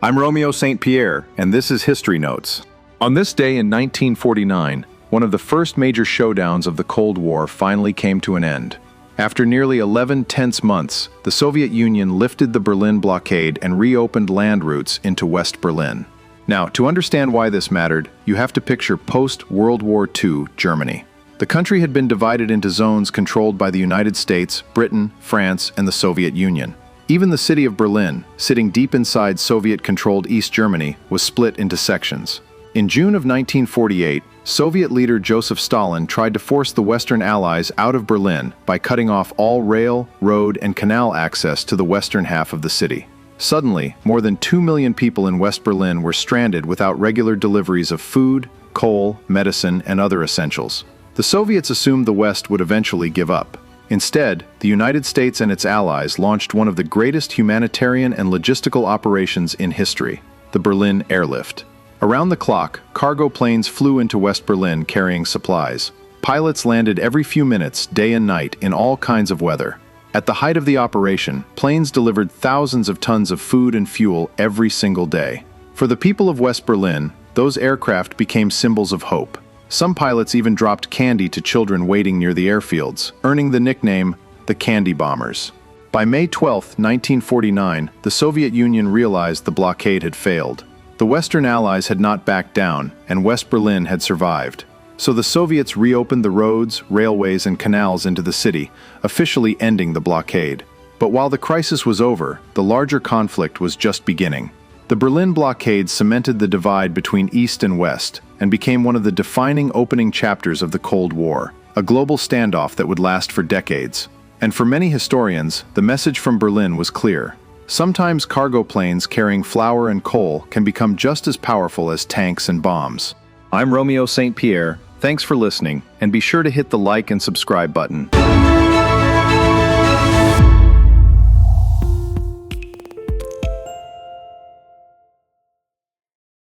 I'm Romeo St. Pierre, and this is History Notes. On this day in 1949, one of the first major showdowns of the Cold War finally came to an end. After nearly 11 tense months, the Soviet Union lifted the Berlin blockade and reopened land routes into West Berlin. Now, to understand why this mattered, you have to picture post-World War II Germany. The country had been divided into zones controlled by the United States, Britain, France, and the Soviet Union. Even the city of Berlin, sitting deep inside Soviet-controlled East Germany, was split into sections. In June of 1948, Soviet leader Joseph Stalin tried to force the Western Allies out of Berlin by cutting off all rail, road, and canal access to the western half of the city. Suddenly, more than 2 million people in West Berlin were stranded without regular deliveries of food, coal, medicine, and other essentials. The Soviets assumed the West would eventually give up. Instead, the United States and its allies launched one of the greatest humanitarian and logistical operations in history, the Berlin Airlift. Around the clock, cargo planes flew into West Berlin carrying supplies. Pilots landed every few minutes, day and night, in all kinds of weather. At the height of the operation, planes delivered thousands of tons of food and fuel every single day. For the people of West Berlin, those aircraft became symbols of hope. Some pilots even dropped candy to children waiting near the airfields, earning the nickname the Candy Bombers. By May 12, 1949, the Soviet Union realized the blockade had failed. The Western Allies had not backed down, and West Berlin had survived. So the Soviets reopened the roads, railways, and canals into the city, officially ending the blockade. But while the crisis was over, the larger conflict was just beginning. The Berlin blockade cemented the divide between East and West, and became one of the defining opening chapters of the Cold War, a global standoff that would last for decades. And for many historians, the message from Berlin was clear. Sometimes cargo planes carrying flour and coal can become just as powerful as tanks and bombs. I'm Romeo St. Pierre, thanks for listening, and be sure to hit the like and subscribe button.